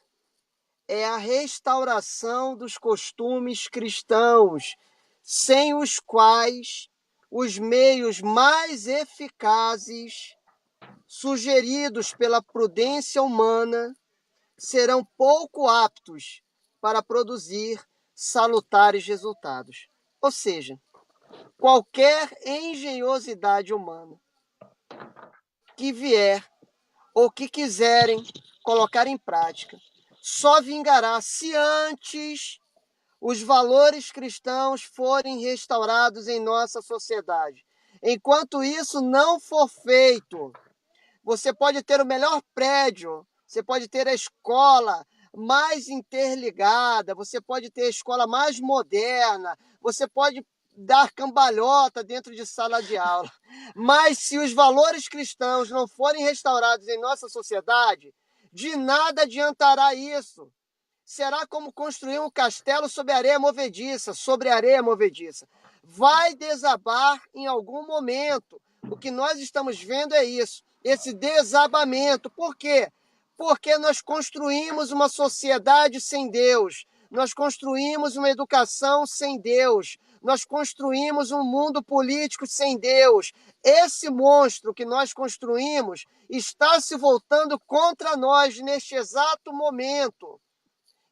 é a restauração dos costumes cristãos, sem os quais os meios mais eficazes sugeridos pela prudência humana serão pouco aptos para produzir salutares resultados. Ou seja, qualquer engenhosidade humana que vier ou que quiserem colocar em prática só vingará se antes os valores cristãos forem restaurados em nossa sociedade. Enquanto isso não for feito, você pode ter o melhor prédio, você pode ter a escola mais interligada, você pode ter a escola mais moderna, você pode dar cambalhota dentro de sala de aula. Mas se os valores cristãos não forem restaurados em nossa sociedade, de nada adiantará isso. Será como construir um castelo sobre areia movediça, Vai desabar em algum momento. O que nós estamos vendo é isso, esse desabamento. Por quê? Porque nós construímos uma sociedade sem Deus, nós construímos uma educação sem Deus, nós construímos um mundo político sem Deus. Esse monstro que nós construímos está se voltando contra nós neste exato momento.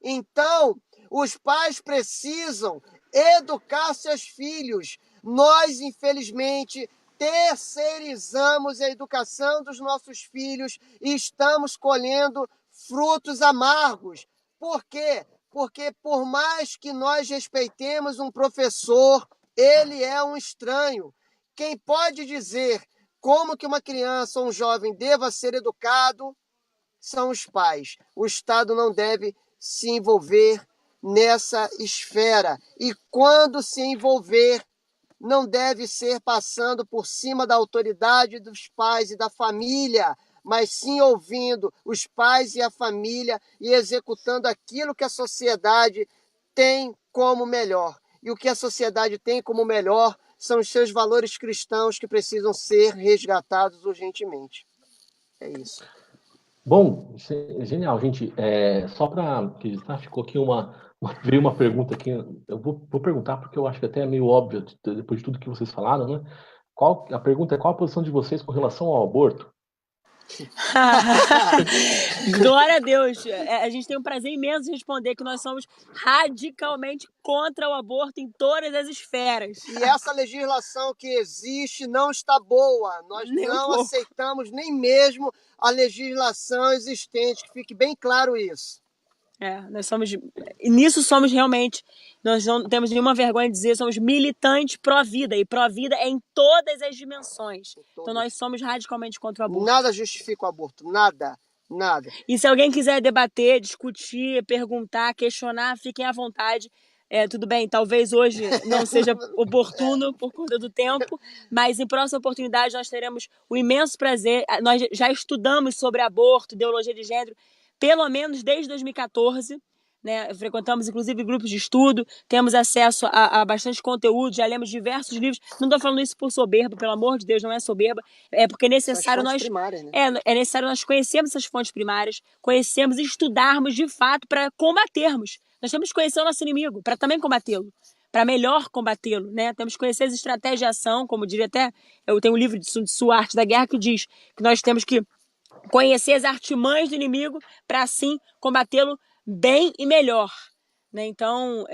Então, os pais precisam educar seus filhos. Nós, infelizmente, terceirizamos a educação dos nossos filhos e estamos colhendo frutos amargos. Por quê? Porque por mais que nós respeitemos um professor, ele é um estranho. Quem pode dizer como que uma criança ou um jovem deva ser educado são os pais. O Estado não deve se envolver nessa esfera. E quando se envolver, não deve ser passando por cima da autoridade dos pais e da família, mas sim ouvindo os pais e a família e executando aquilo que a sociedade tem como melhor. E o que a sociedade tem como melhor são os seus valores cristãos que precisam ser resgatados urgentemente. É isso. Bom, genial, gente. Só para registrar, ficou aqui veio uma pergunta aqui. Eu vou perguntar porque eu acho que até é meio óbvio depois de tudo que vocês falaram, né? A pergunta é: qual a posição de vocês com relação ao aborto? Glória a Deus. A gente tem um prazer imenso de responder que nós somos radicalmente contra o aborto em todas as esferas. E essa legislação que existe não está boa. Nós não aceitamos nem mesmo a legislação existente, que fique bem claro isso. Nisso somos realmente, nós não temos nenhuma vergonha de dizer, somos militantes pró-vida, e pró-vida é em todas as dimensões. Então nós somos radicalmente contra o aborto. Nada justifica o aborto, nada. E se alguém quiser debater, discutir, perguntar, questionar, fiquem à vontade. Tudo bem, talvez hoje não seja oportuno por conta do tempo, mas em próxima oportunidade nós teremos o imenso prazer. Nós já estudamos sobre aborto, ideologia de gênero, pelo menos desde 2014, né? Frequentamos inclusive grupos de estudo, temos acesso a bastante conteúdo, já lemos diversos livros. Não estou falando isso por soberba, pelo amor de Deus, não é soberba, é porque é necessário é necessário nós conhecermos essas fontes primárias, conhecermos e estudarmos de fato para combatermos. Nós temos que conhecer o nosso inimigo para também combatê-lo, para melhor combatê-lo, né? Temos que conhecer as estratégias de ação, como diria até, eu tenho um livro de Sun Tzu, Arte da Guerra, que diz que nós temos que conhecer as artimanhas do inimigo para assim combatê-lo bem e melhor, né? Então,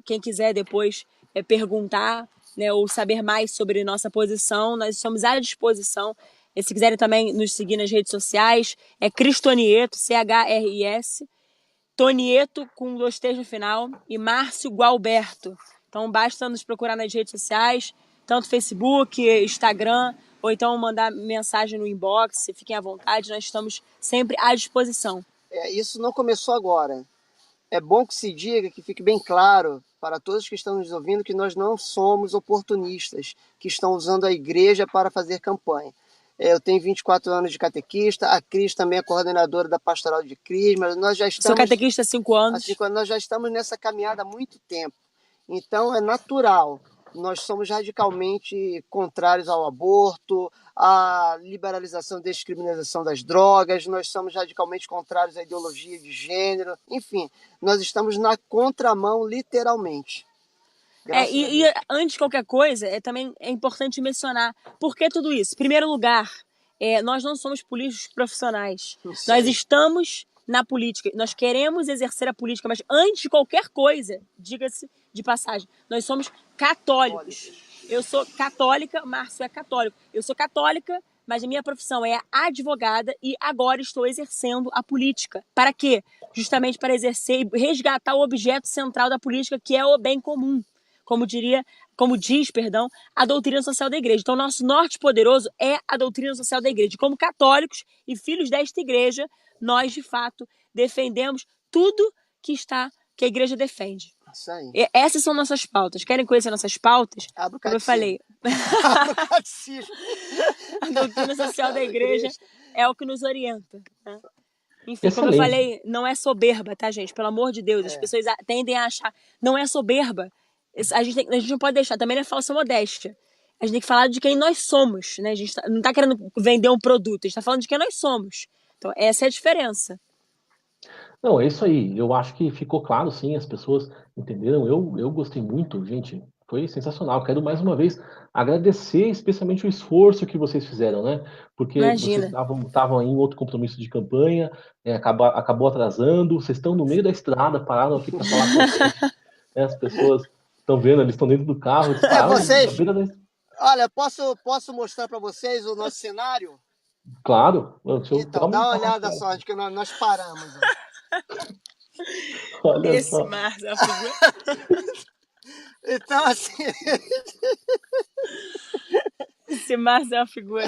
quem quiser depois perguntar, né, ou saber mais sobre nossa posição, nós estamos à disposição. E se quiserem também nos seguir nas redes sociais, é Cristonieto, CHRIS, Tonieto com 2 T's no final e Márcio Gualberto. Então basta nos procurar nas redes sociais, tanto Facebook, Instagram, ou então mandar mensagem no inbox, fiquem à vontade, nós estamos sempre à disposição. Isso não começou agora. É bom que se diga, que fique bem claro para todos que estão nos ouvindo, que nós não somos oportunistas que estão usando a igreja para fazer campanha. Eu tenho 24 anos de catequista, a Cris também é coordenadora da Pastoral de Crisma, nós já estamos... Sou catequista há 5 anos. Nós já estamos nessa caminhada há muito tempo. Então é natural. Nós somos radicalmente contrários ao aborto, à liberalização e descriminalização das drogas, nós somos radicalmente contrários à ideologia de gênero, enfim, nós estamos na contramão, literalmente. E antes de qualquer coisa, também é importante mencionar por que tudo isso. Em primeiro lugar, nós não somos políticos profissionais. Nós estamos na política, nós queremos exercer a política, mas antes de qualquer coisa, diga-se de passagem, nós somos católicos. Eu sou católica, Márcio é católico. Eu sou católica, mas a minha profissão é advogada e agora estou exercendo a política. Para quê? Justamente para exercer e resgatar o objeto central da política, que é o bem comum. Como diz, a doutrina social da igreja. Então, nosso norte poderoso é a doutrina social da igreja. Como católicos e filhos desta igreja, nós, de fato, defendemos tudo que a igreja defende. Isso aí. Essas são nossas pautas. Querem conhecer nossas pautas? Como eu falei. A doutrina social da igreja é o que nos orienta, né? Enfim, como eu falei, não é soberba, tá, gente? Pelo amor de Deus. As pessoas tendem a achar, não é soberba. A gente não pode deixar, também não é falsa modéstia. A gente tem que falar de quem nós somos, né? A gente não está querendo vender um produto, a gente está falando de quem nós somos. Então, essa é a diferença. Não, é isso aí. Eu acho que ficou claro, sim, as pessoas entenderam. Eu gostei muito, gente. Foi sensacional. Quero mais uma vez agradecer especialmente o esforço que vocês fizeram, né? Porque vocês estavam em outro compromisso de campanha, acabou atrasando, vocês estão no meio da estrada, pararam aqui para falar com a gente. Né? As pessoas estão vendo, eles estão dentro do carro. Olha, posso mostrar para vocês o nosso cenário? Claro. Então, dá uma olhada só, onde que nós paramos. Olha esse só. Márcio é uma figura. Então, assim... Esse Márcio é uma figura.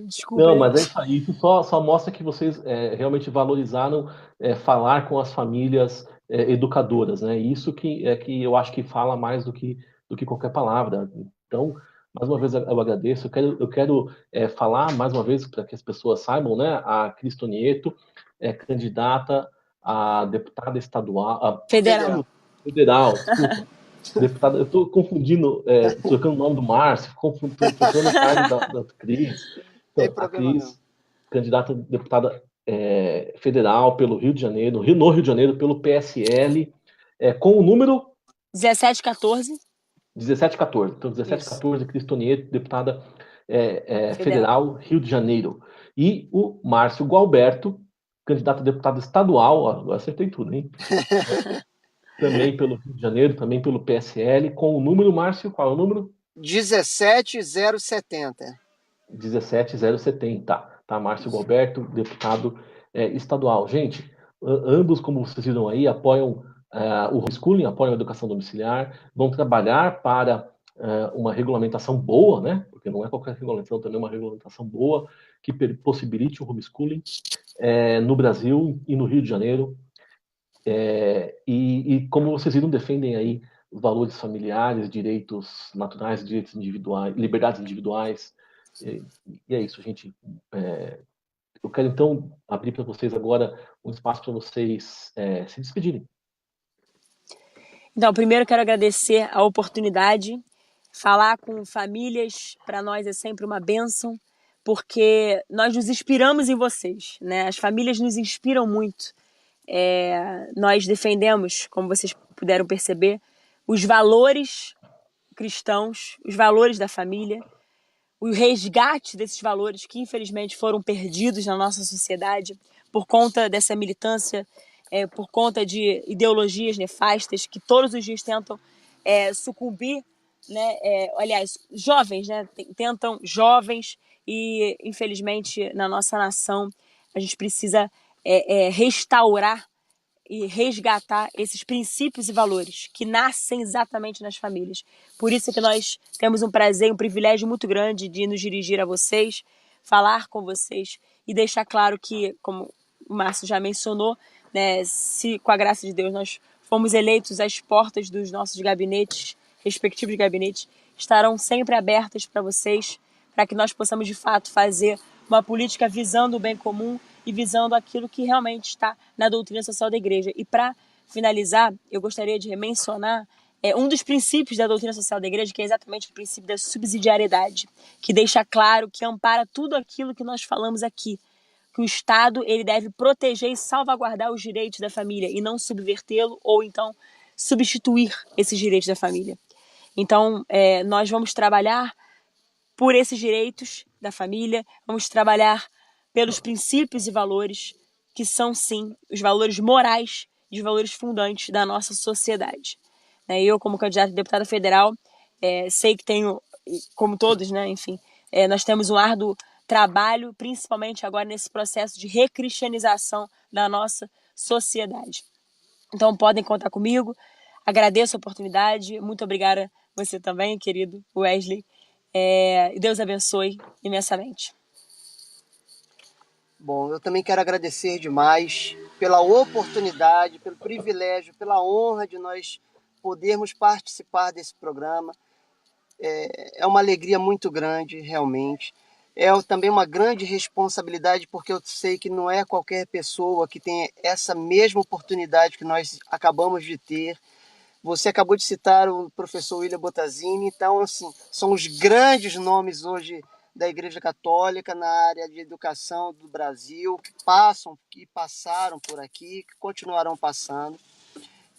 Desculpa. Não, mas é isso aí. Isso só mostra que vocês realmente valorizaram falar com as famílias educadoras, né? Isso que eu acho que fala mais do que qualquer palavra. Então, mais uma vez eu agradeço. Eu quero falar mais uma vez para que as pessoas saibam, né? A Cristonieto é candidata a deputada estadual, federal, desculpa. Deputada, eu estou confundindo, trocando o nome do Márcio, trocando o cargo da Cris. Então, a Cris, candidata a deputada federal pelo Rio de Janeiro, no Rio de Janeiro, pelo PSL, com o número 1714. 1714. Então, 1714, Cristonieto, deputada federal, Rio de Janeiro. E o Márcio Gualberto, candidato a deputado estadual, agora acertei tudo, hein? Também pelo Rio de Janeiro, também pelo PSL, com o número, Márcio, qual é o número? 17070. 17070, tá? Márcio Gualberto, deputado estadual. Gente, ambos, como vocês viram aí, apoiam o homeschooling, apoiam a educação domiciliar, vão trabalhar para uma regulamentação boa, né? Porque não é qualquer regulamentação, também é uma regulamentação boa, que possibilite o homeschooling no Brasil e no Rio de Janeiro. E como vocês viram, defendem aí valores familiares, direitos naturais, direitos individuais, liberdades individuais. E é isso, gente. Eu quero então abrir para vocês agora um espaço para vocês se despedirem. Então, primeiro eu quero agradecer a oportunidade. Falar com famílias, para nós é sempre uma bênção, porque nós nos inspiramos em vocês, né? As famílias nos inspiram muito. Nós defendemos, como vocês puderam perceber, os valores cristãos, os valores da família, o resgate desses valores que infelizmente foram perdidos na nossa sociedade por conta dessa militância, por conta de ideologias nefastas que todos os dias tentam sucumbir né, aliás, jovens, né, tentam jovens, e infelizmente na nossa nação a gente precisa restaurar e resgatar esses princípios e valores que nascem exatamente nas famílias. Por isso é que nós temos um prazer, um privilégio muito grande de nos dirigir a vocês, falar com vocês e deixar claro que, como o Márcio já mencionou, né, se com a graça de Deus nós fomos eleitos, as portas dos nossos gabinetes, respectivos gabinetes, estarão sempre abertas para vocês, para que nós possamos de fato fazer uma política visando o bem comum e visando aquilo que realmente está na doutrina social da igreja. E para finalizar, eu gostaria de mencionar um dos princípios da doutrina social da igreja, que é exatamente o princípio da subsidiariedade, que deixa claro que ampara tudo aquilo que nós falamos aqui, que o Estado ele deve proteger e salvaguardar os direitos da família e não subvertê-lo ou então substituir esses direitos da família. Então, nós vamos trabalhar por esses direitos da família, vamos trabalhar pelos princípios e valores que são, sim, os valores morais e os valores fundantes da nossa sociedade. Eu, como candidata a deputada federal, sei que tenho, como todos, né, enfim, nós temos um árduo trabalho, principalmente agora nesse processo de recristianização da nossa sociedade. Então, podem contar comigo. Agradeço a oportunidade. Muito obrigada a você também, querido Wesley. Deus abençoe imensamente. Bom, eu também quero agradecer demais pela oportunidade, pelo privilégio, pela honra de nós podermos participar desse programa. É uma alegria muito grande, realmente. É também uma grande responsabilidade, porque eu sei que não é qualquer pessoa que tem essa mesma oportunidade que nós acabamos de ter. Você acabou de citar o professor William Bottazini, então, assim, são os grandes nomes hoje da Igreja Católica na área de educação do Brasil, que passam, que passaram por aqui, que continuarão passando.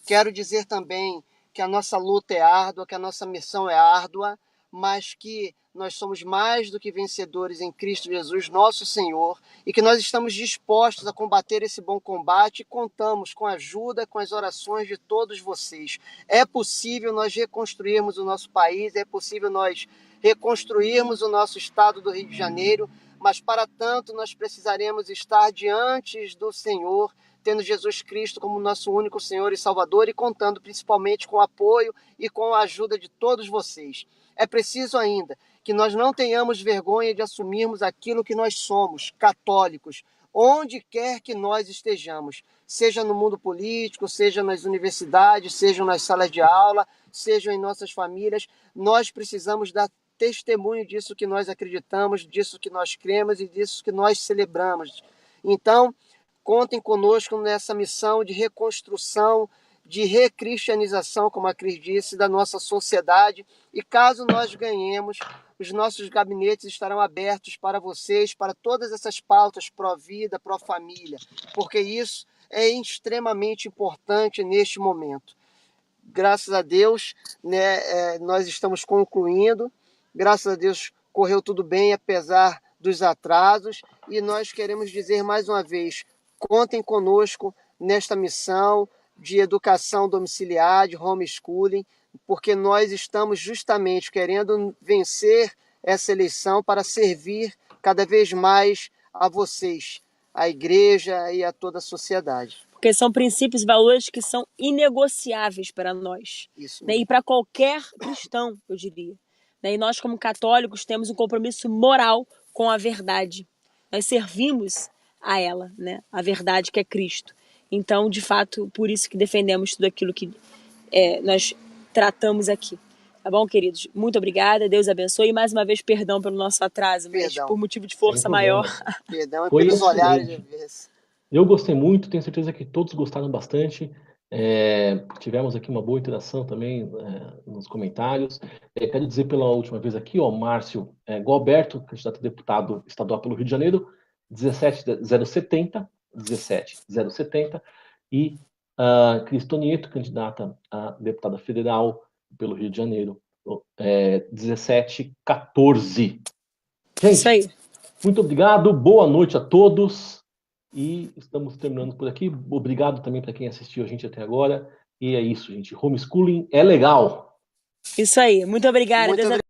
Quero dizer também que a nossa luta é árdua, que a nossa missão é árdua, mas que nós somos mais do que vencedores em Cristo Jesus, nosso Senhor, e que nós estamos dispostos a combater esse bom combate e contamos com a ajuda, com as orações de todos vocês. É possível nós reconstruirmos o nosso país, é possível nós reconstruirmos o nosso estado do Rio de Janeiro, mas para tanto nós precisaremos estar diante do Senhor, tendo Jesus Cristo como nosso único Senhor e Salvador e contando principalmente com o apoio e com a ajuda de todos vocês. É preciso ainda que nós não tenhamos vergonha de assumirmos aquilo que nós somos, católicos, onde quer que nós estejamos, seja no mundo político, seja nas universidades, seja nas salas de aula, seja em nossas famílias, nós precisamos dar testemunho disso que nós acreditamos, disso que nós cremos e disso que nós celebramos. Então, contem conosco nessa missão de reconstrução, de recristianização, como a Cris disse, da nossa sociedade. E caso nós ganhemos, os nossos gabinetes estarão abertos para vocês, para todas essas pautas pró-vida, pró-família, porque isso é extremamente importante neste momento. Graças a Deus, né, nós estamos concluindo. Graças a Deus correu tudo bem, apesar dos atrasos. E nós queremos dizer mais uma vez, contem conosco nesta missão de educação domiciliar, de homeschooling, porque nós estamos justamente querendo vencer essa eleição para servir cada vez mais a vocês, à igreja e a toda a sociedade. Porque são princípios e valores que são inegociáveis para nós. Isso E para qualquer cristão, eu diria. E nós, como católicos, temos um compromisso moral com a verdade. Nós servimos a ela, né? A verdade que é Cristo. Então, de fato, por isso que defendemos tudo aquilo que nós tratamos aqui. Tá bom, queridos? Muito obrigada, Deus abençoe. E mais uma vez, perdão pelo nosso atraso, mas por motivo de força maior. Perdão pelos olhares de vez. Eu gostei muito, tenho certeza que todos gostaram bastante. Tivemos aqui uma boa interação também nos comentários. Quero dizer pela última vez aqui, Márcio Gualberto, candidato a deputado estadual pelo Rio de Janeiro, 17070, e Cristo Nieto, candidata a deputada federal pelo Rio de Janeiro, 1714. Gente, isso aí. Muito obrigado, boa noite a todos. E estamos terminando por aqui. Obrigado também para quem assistiu a gente até agora. E é isso, gente. Homeschooling é legal. Isso aí. Muito obrigada. Muito Deus obrigado.